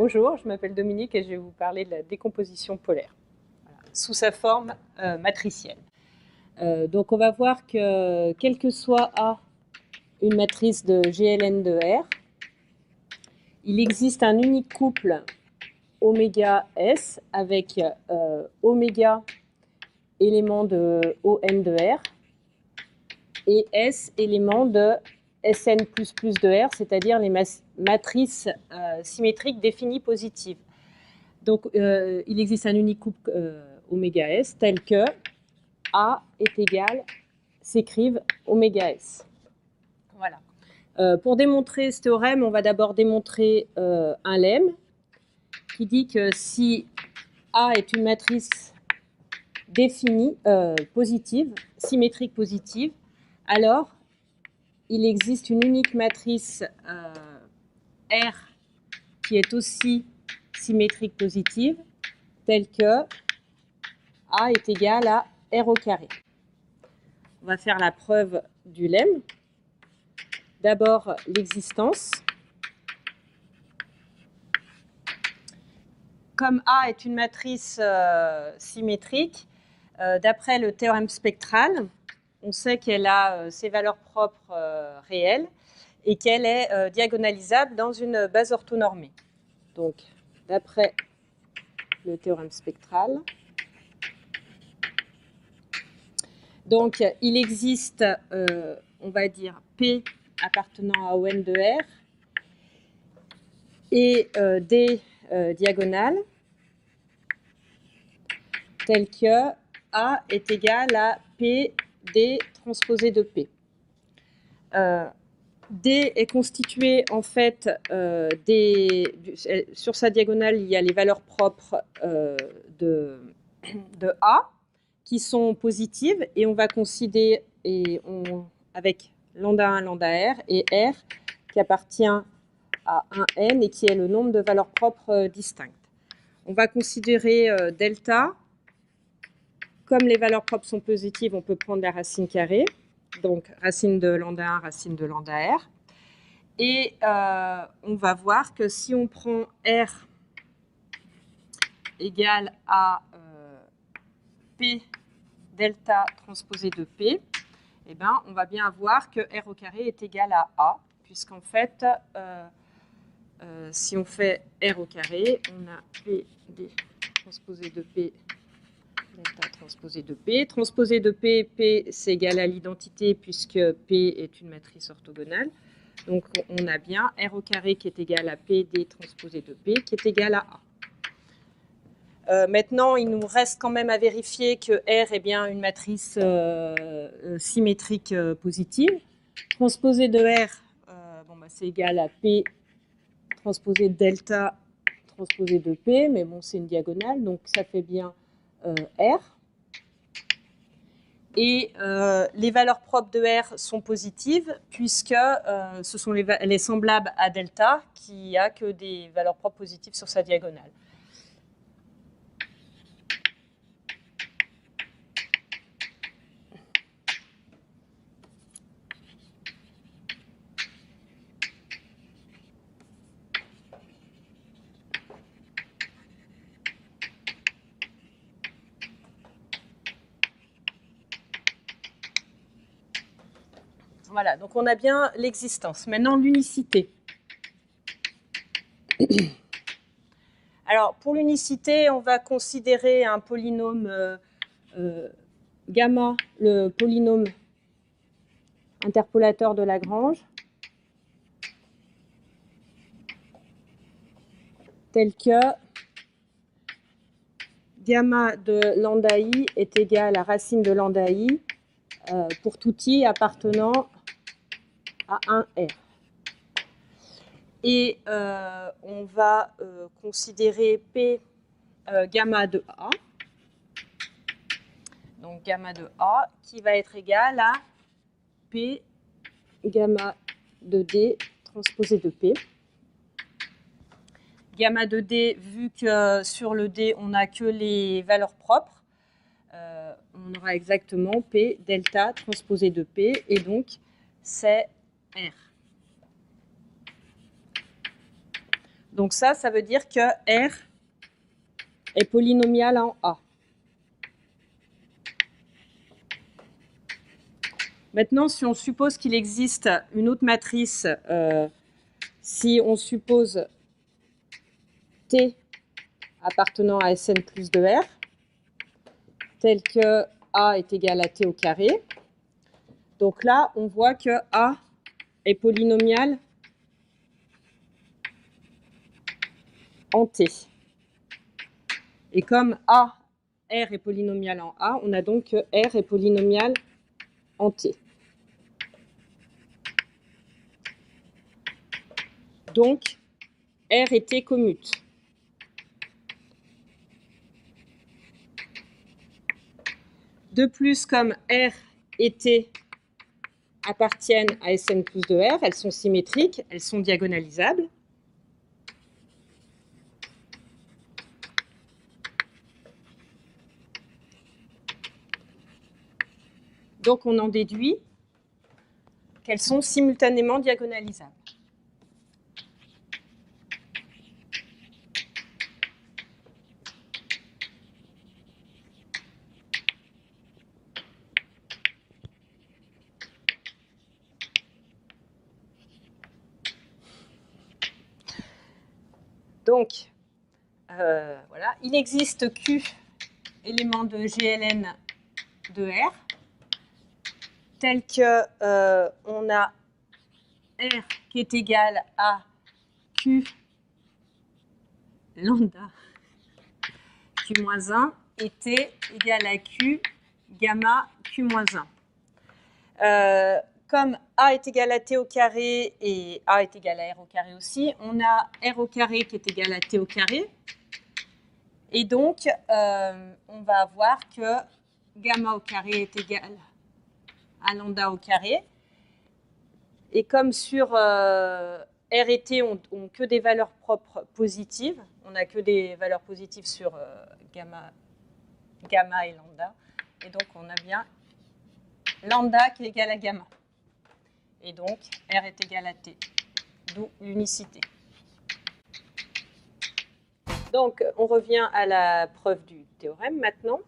Bonjour, je m'appelle Dominique et je vais vous parler de la décomposition polaire, voilà, sous sa forme matricielle. Donc on va voir que quelle que soit A une matrice de GLN de R, il existe un unique couple oméga S avec oméga élément de ON de R et S élément de Sn++ de R, c'est-à-dire les matrices symétriques définies positives. Donc, il existe un unique couple oméga S tel que A est égal, s'écrive oméga S. Voilà. Pour démontrer ce théorème, on va d'abord démontrer un lemme qui dit que si A est une matrice définie, positive, symétrique positive, alors il existe une unique matrice R qui est aussi symétrique positive, telle que A est égal à R au carré. On va faire la preuve du lemme. D'abord, l'existence. Comme A est une matrice symétrique, d'après le théorème spectral, on sait qu'elle a ses valeurs propres réelles et qu'elle est diagonalisable dans une base orthonormée. Donc, d'après le théorème spectral, donc il existe, on va dire, P appartenant à ON de R et D diagonale, tel que A est égal à P D transposé de P. D est constitué en fait sur sa diagonale, il y a les valeurs propres de A qui sont positives et on va considérer avec lambda 1, lambda R et R qui appartient à un N et qui est le nombre de valeurs propres distinctes. On va considérer delta. Comme les valeurs propres sont positives, on peut prendre la racine carrée. Donc, racine de lambda 1, racine de lambda R. Et on va voir que si on prend R égale à P delta transposé de P, eh ben, on va bien voir que R au carré est égal à A, puisqu'en fait, si on fait R au carré, on a P D transposé de P delta transposé de P. Transposé de P, P c'est égal à l'identité puisque P est une matrice orthogonale. Donc on a bien R au carré qui est égal à PD transposé de P qui est égal à A. Maintenant, il nous reste quand même à vérifier que R est bien une matrice symétrique positive. Transposé de R, c'est égal à P transposé de delta transposé de P, mais bon, c'est une diagonale, donc ça fait bien R. Et les valeurs propres de R sont positives puisque ce sont les semblables à delta qui a que des valeurs propres positives sur sa diagonale. Voilà, donc on a bien l'existence. Maintenant, l'unicité. Alors, pour l'unicité, on va considérer un polynôme gamma, le polynôme interpolateur de Lagrange, tel que gamma de lambda i est égal à racine de lambda i pour tout i appartenant à un R. Et on va considérer P gamma de A, donc gamma de A, qui va être égal à P gamma de D transposé de P. Gamma de D, vu que sur le D, on n'a que les valeurs propres, on aura exactement P delta transposé de P, et donc c'est R. Donc ça veut dire que R est polynomial en A. Maintenant, si on suppose qu'il existe une autre matrice, si on suppose T appartenant à Sn plus 2R, tel que A est égal à T au carré, donc là, on voit que A est polynomial en T. Et comme R est polynomial en A, on a donc que R est polynomial en T. Donc, R et T commutent. De plus, comme R et T appartiennent à Sn plus 2R, elles sont symétriques, elles sont diagonalisables. Donc, on en déduit qu'elles sont simultanément diagonalisables. Donc, voilà, il existe Q éléments de GLN de R, tel que on a R qui est égal à Q lambda Q-1 et T égal à Q gamma Q-1. Comme A est égal à T au carré et A est égal à R au carré aussi, on a R au carré qui est égal à T au carré. Et donc, on va avoir que gamma au carré est égal à lambda au carré. Et comme sur R et T ont que des valeurs propres positives, on n'a que des valeurs positives sur gamma et lambda. Et donc, on a bien lambda qui est égal à gamma. Et donc, R est égal à T, d'où l'unicité. Donc, on revient à la preuve du théorème maintenant.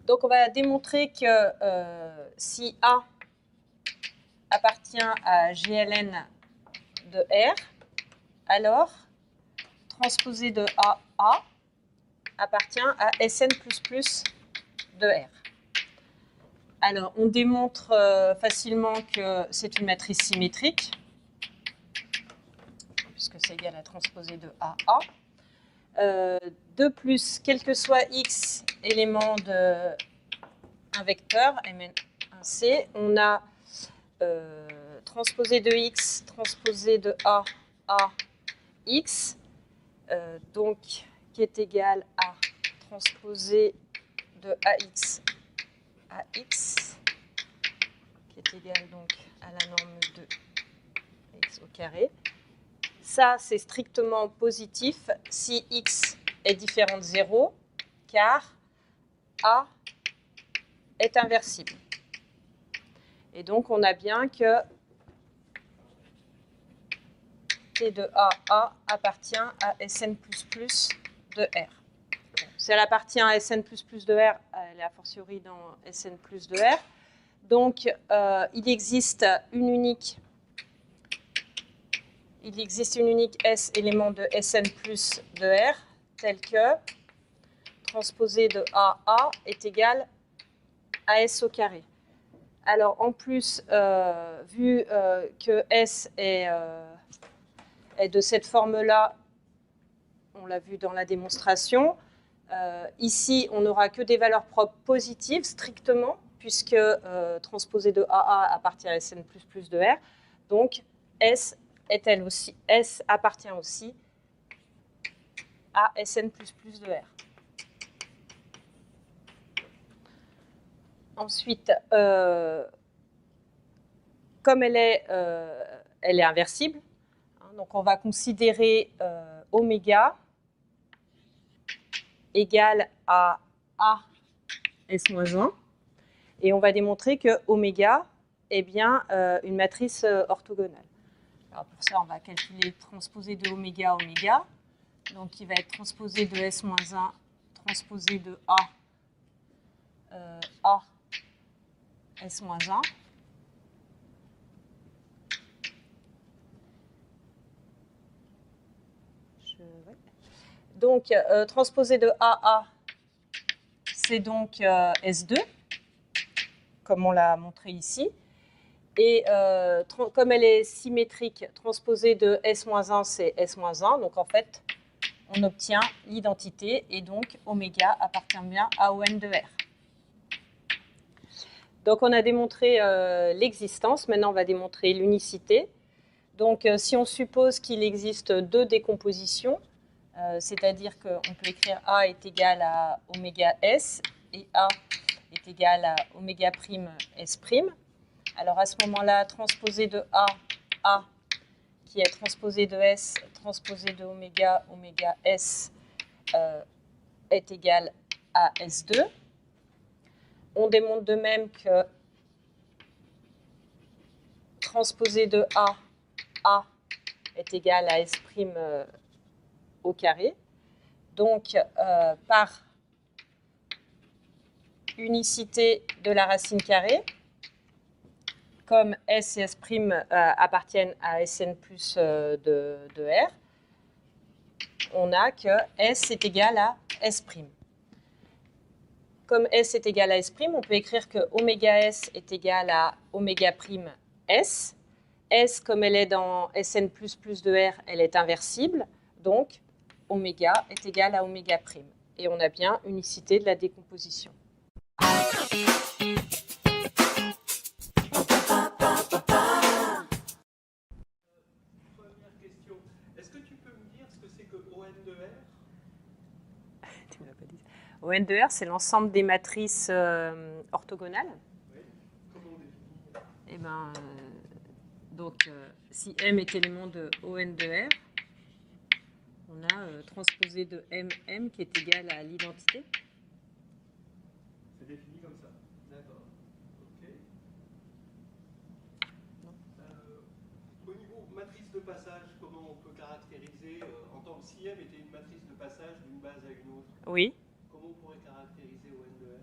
Donc, on va démontrer que si A appartient à GLN de R, alors transposé de A appartient à Sn++ de R. Alors, on démontre facilement que c'est une matrice symétrique, puisque c'est égal à transposé de AA. De plus, quel que soit X élément d'un vecteur, Mn1C, on a transposé de X, transposé de A, X, donc qui est égal à transposé de AX, qui est égal donc à la norme de X au carré. Ça, c'est strictement positif si X est différent de 0, car A est inversible. Et donc, on a bien que T de AA appartient à Sn++ de R. Si elle appartient à Sn++ de R, elle est a fortiori dans Sn+ de R. Donc, il existe une unique S élément de Sn+ de R, tel que transposé de AA est égal à S au carré. Alors, en plus, vu que S est de cette forme-là, on l'a vu dans la démonstration, ici, on n'aura que des valeurs propres positives, strictement, puisque transposé de AA appartient à Sn++ de R. Donc, S appartient aussi à Sn++ de R. Ensuite, comme elle est inversible, hein, donc on va considérer oméga égale à A S-1. Et on va démontrer que oméga est bien une matrice orthogonale. Alors pour ça, on va calculer transposé de oméga oméga. Donc il va être transposé de S-1 transposé de A S-1. Donc, transposé de AA, c'est donc S2, comme on l'a montré ici. Et comme elle est symétrique, transposé de S-1, c'est S-1. Donc, en fait, on obtient l'identité. Et donc, oméga appartient bien à ON de R. Donc, on a démontré l'existence. Maintenant, on va démontrer l'unicité. Donc, si on suppose qu'il existe deux décompositions, c'est-à-dire qu'on peut écrire A est égal à oméga S et A est égal à oméga prime S prime. Alors à ce moment-là, transposé de A, qui est transposé de S, transposé de oméga S est égal à S2. On démontre de même que transposé de A est égal à S prime au carré. Donc, par unicité de la racine carrée, comme S et S' appartiennent à Sn plus de R, on a que S est égal à S'. Comme S est égal à S', on peut écrire que oméga S est égal à oméga prime S. S, comme elle est dans Sn plus de R, elle est inversible. Donc, oméga est égal à oméga prime. Et on a bien unicité de la décomposition. Première question. Est-ce que tu peux me dire ce que c'est que ON de R? Tu me l'as pas dit. ON de R, c'est l'ensemble des matrices orthogonales. Oui. Comment on définit? Eh ben, donc, si M est élément de ON de R, on a transposé de MM qui est égal à l'identité. C'est défini comme ça. D'accord. Ok. Au niveau matrice de passage, comment on peut caractériser, en tant que si M était une matrice de passage d'une base à une autre, Oui. comment on pourrait caractériser ON de R?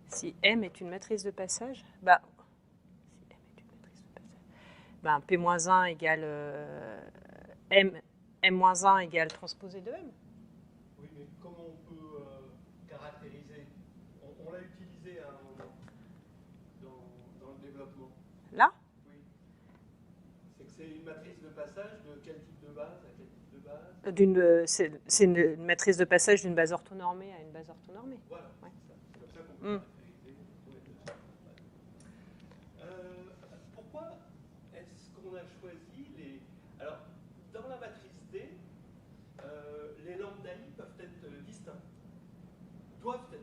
Si M est une matrice de passage, bah, si M est une matrice de passage, bah, P-1 égale M-1 égale transposé de M. Oui, mais comment on peut caractériser? On l'a utilisé à un moment dans le développement. Là? Oui. C'est que c'est une matrice de passage de quel type de base à quel type de base? C'est une matrice de passage d'une base orthonormée à une base orthonormée. Voilà, Ouais. c'est comme ça qu'on peut caractériser. Pourquoi est-ce qu'on a choisi les... Alors, dans la matrice D, les lambda I peuvent être distincts.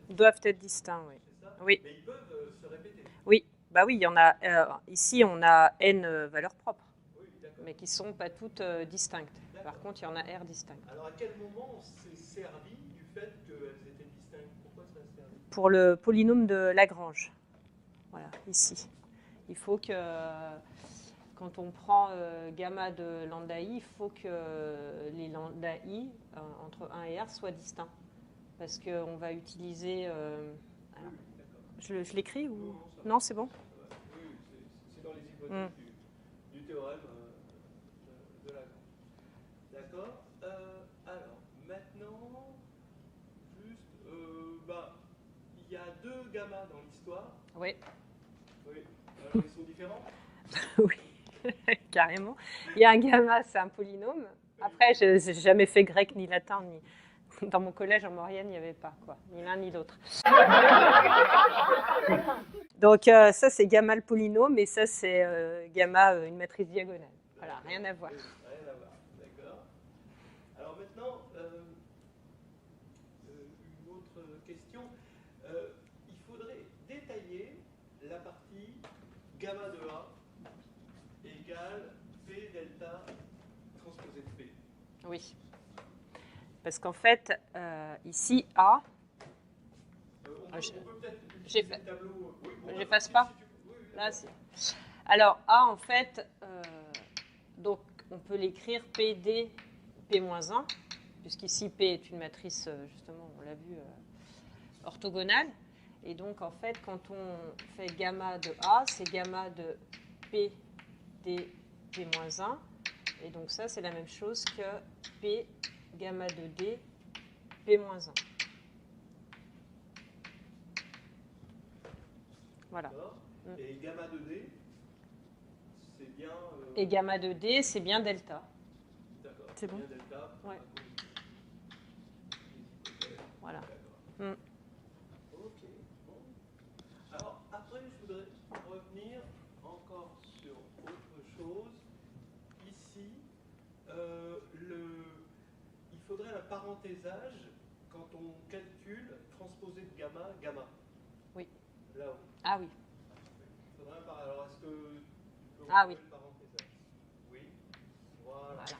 Doivent être distincts, oui. C'est ça? Oui. Mais ils peuvent se répéter. Oui, bah oui, il y en a. Ici, on a n valeurs propres, Oui, d'accord. mais qui ne sont pas toutes distinctes. Par contre, il y en a R distinctes. Alors, à quel moment on s'est servi du fait qu'elles étaient distinctes? Pourquoi ça a servi? Pour le polynôme de Lagrange. Voilà, ici. Il faut que, quand on prend gamma de lambda i, il faut que les lambda i entre 1 et R soient distincts. Parce qu'on va utiliser... alors, je l'écris ou... Non, c'est bon? Oui, c'est dans les hypothèses du théorème de Lagrange. D'accord. Alors, maintenant, juste, il y a deux gammas dans l'histoire. Oui. Oui. Alors, ils sont différents? Oui, carrément. Il y a un gamma, c'est un polynôme. Après, je n'ai jamais fait grec ni latin, ni... Dans mon collège en Maurienne, il n'y avait pas, quoi. Ni l'un ni l'autre. Donc, ça, c'est gamma le polynôme, et ça, c'est gamma une matrice diagonale. Voilà, rien à voir. Oui, rien à voir, d'accord. Alors maintenant, une autre question. Il faudrait détailler la partie gamma de A égale P delta transposé de P. Oui. Parce qu'en fait, ici, A... J'efface pas. Là, alors, A, en fait, donc, on peut l'écrire PD P-1, puisqu'ici P est une matrice, justement, on l'a vu, orthogonale. Et donc, en fait, quand on fait gamma de A, c'est gamma de P D P-1. Et donc, ça, c'est la même chose que P gamma de D P-1. Voilà. Et gamma de D, c'est bien... Et gamma de D, c'est bien delta. D'accord. C'est bon. Delta. Ouais. Voilà. Ok. Bon. Alors, après, je voudrais revenir encore sur autre chose. Ici, il faudrait un parenthésage quand on calcule transposé de gamma, gamma. Oui. Là-haut. Ah oui. Il faudrait un parenthésage. Alors, est-ce que tu peux Ah oui. le parenthésage? Oui. Voilà. Voilà.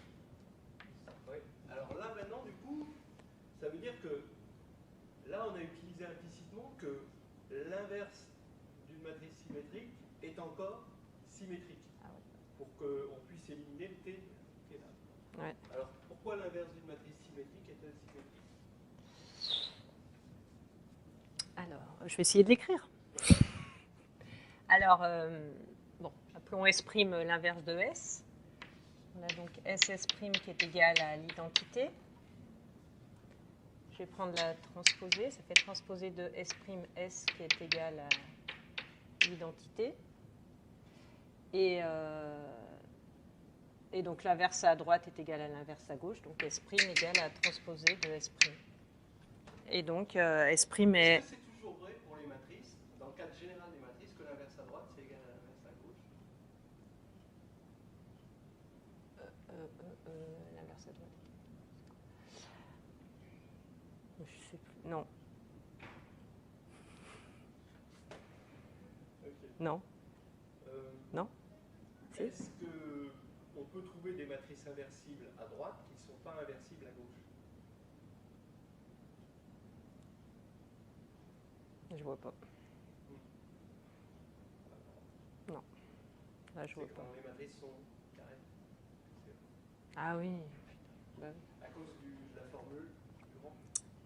Oui. Alors là, maintenant, du coup, ça veut dire que là, on a utilisé implicitement que l'inverse d'une matrice symétrique est encore symétrique. Ah oui. Pour qu'on puisse éliminer le T qui est là. Ouais. Alors, pourquoi l'inverse d'une matrice symétrique est-elle symétrique? Alors, je vais essayer de l'écrire. Alors, bon, appelons S' l'inverse de S. On a donc SS' qui est égal à l'identité. Je vais prendre la transposée. Ça fait transposée de S' qui est égal à l'identité. Et donc, l'inverse à droite est égal à l'inverse à gauche. Donc, S' égale à transposée de S'. Et donc, S' est... Est-ce que c'est toujours vrai pour les matrices, dans le cadre général des matrices, que l'inverse à droite, c'est égal à l'inverse à gauche? L'inverse à droite. Je sais plus. Non. Okay. Non. Non. Est-ce qu'on peut trouver des matrices inversibles à droite qui ne sont pas inversibles à gauche? Je vois pas. Non. Là, je vois pas. Quand les matrices sont carrées. Ah oui. Bah oui. À cause de la formule du rang.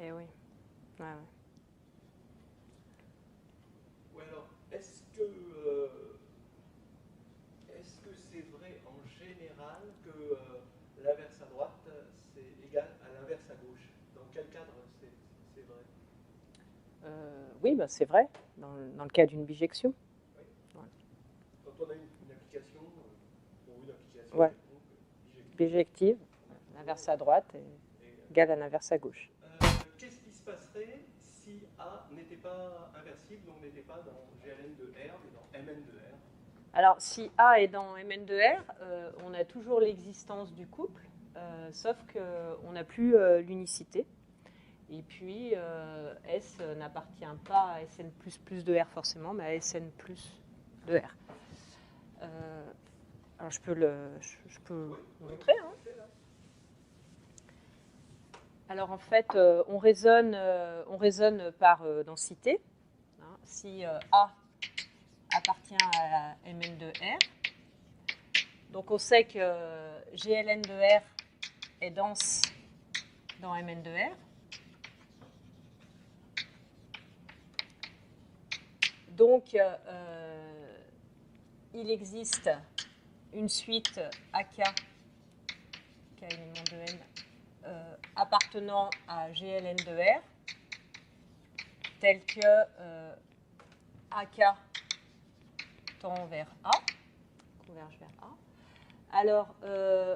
Eh oui. Ouais, ouais. Ou alors, est-ce que c'est vrai en général que l'inverse à droite, c'est égal à l'inverse à gauche? Dans quel cadre c'est vrai? Oui, bah, c'est vrai, dans le cas d'une bijection. Oui. Ouais. Quand on a une application, ouais. Bijective, l'inverse à droite est égal à l'inverse à gauche. Qu'est-ce qui se passerait si A n'était pas inversible, donc n'était pas dans GLN de R, mais dans MN de R? Alors, si A est dans Mn de R, on a toujours l'existence du couple, sauf qu'on n'a plus l'unicité. Et puis, S n'appartient pas à Sn++ de R forcément, mais à Sn+ de R. Alors, je peux le montrer. Hein. Alors, en fait, on raisonne par densité. Hein. Si A appartient à Mn de R, donc on sait que GLN de R est dense dans Mn de R. Donc, il existe une suite AK, K élément de N, appartenant à GLN de R, tel que AK tend vers A, converge vers A. Alors,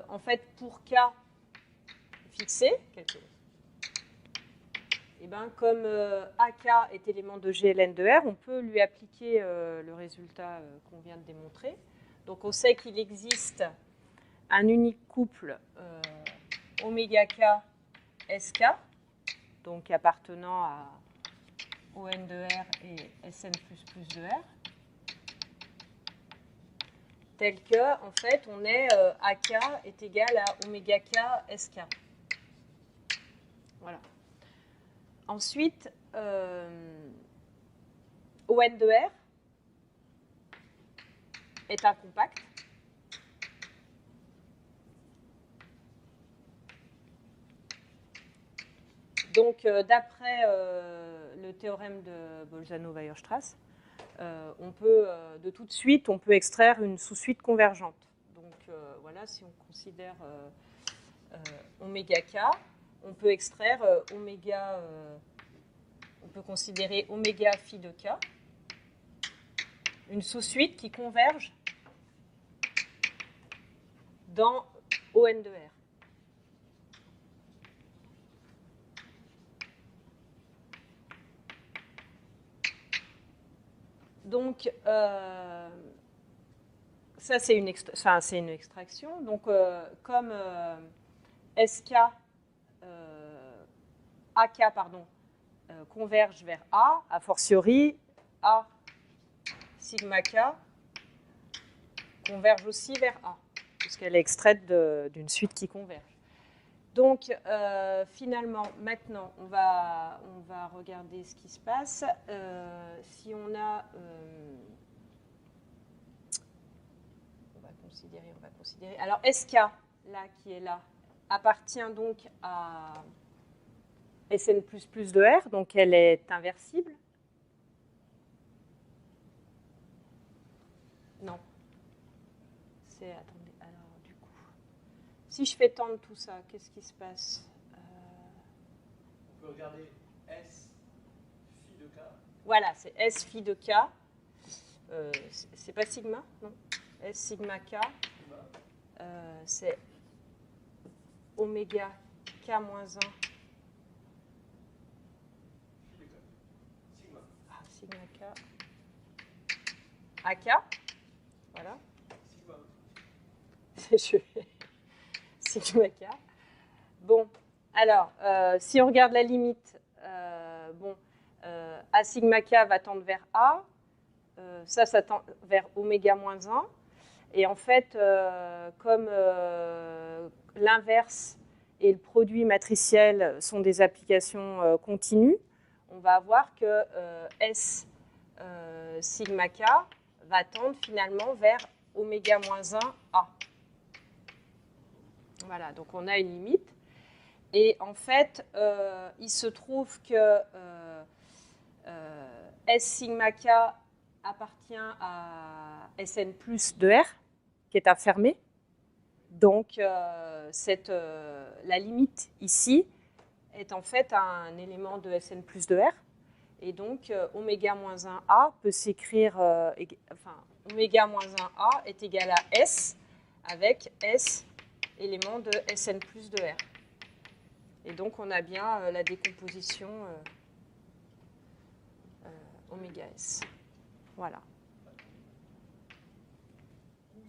en fait, pour K fixé, et ben, comme AK est élément de GLN de R, on peut lui appliquer le résultat qu'on vient de démontrer. Donc, on sait qu'il existe un unique couple oméga K SK, donc appartenant à ON de R et Sn++ de R, tel que, en fait, on est AK est égal à oméga K SK. Voilà. Ensuite, ON de R est un compact. Donc, d'après le théorème de Bolzano-Weierstrass, on peut, de tout de suite, on peut extraire une sous-suite convergente. Donc, voilà, si on considère oméga k, on peut extraire oméga, on peut considérer oméga phi de k, une sous-suite qui converge dans ON de R. Donc, ça, c'est une extraction. Donc, comme SK, AK, pardon, converge vers A fortiori, A sigma K converge aussi vers A, puisqu'elle est extraite d'une suite qui converge. Donc, finalement, maintenant, on va regarder ce qui se passe. Si on a... on va considérer. Alors, SK, là, qui est là, appartient donc à Sn++ de R, donc elle est inversible. Non. C'est... Attendez. Si je fais tendre tout ça, qu'est-ce qui se passe? On peut regarder S phi de K. Voilà, c'est S phi de K. C'est pas sigma, non? S sigma K. C'est oméga K moins 1. Phi de K. Sigma. Ah, sigma K. AK. Voilà. Sigma. Sigma K. Bon, alors, si on regarde la limite, A sigma K va tendre vers A, ça tend vers oméga moins 1. Et en fait, comme l'inverse et le produit matriciel sont des applications continues, on va avoir que S sigma K va tendre finalement vers oméga moins 1 A. Voilà, donc on a une limite. Et en fait, il se trouve que S sigma K appartient à Sn+ de R, qui est fermé. Donc, la limite ici est en fait un élément de Sn+ de R. Et donc, oméga moins 1A peut s'écrire, oméga moins 1A est égal à S avec S élément de Sn+ de R. Et donc, on a bien la décomposition oméga S. Voilà.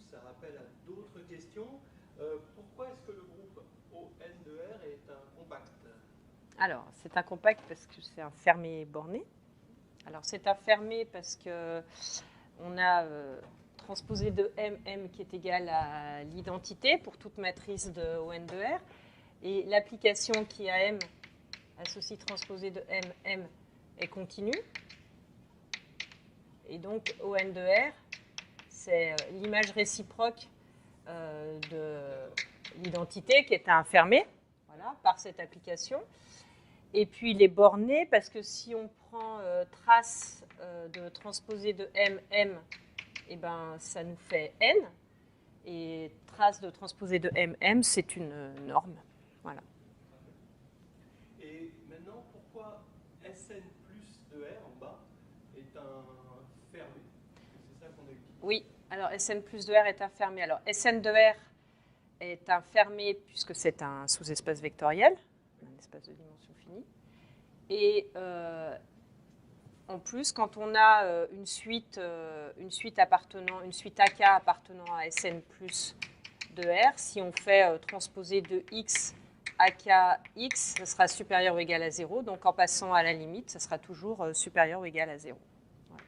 Ça rappelle à d'autres questions. Pourquoi est-ce que le groupe ON de R est un compact? Alors, c'est un compact parce que c'est un fermé borné. Alors, c'est un fermé parce qu'on a transposé de M qui est égal à l'identité pour toute matrice de ON de R. Et l'application qui a M associe transposé de M est continue. Et donc, ON de R, c'est l'image réciproque de l'identité qui est fermée, voilà, par cette application. Et puis, il est borné parce que si on prend trace de transposé de M, eh ben, ça nous fait N. Et trace de transposé de M, c'est une norme. Voilà. Et maintenant, pourquoi Sn+ de R en bas est un fermé? C'est ça qu'on a utilisé. Oui, alors Sn+ de R est un fermé. Alors Sn de R est un fermé puisque c'est un sous-espace vectoriel, un espace de dimension finie. Et en plus, quand on a une suite AK appartenant à Sn+ de R, si on fait transposer de X AKX, ça sera supérieur ou égal à 0. Donc en passant à la limite, ça sera toujours supérieur ou égal à 0. Voilà.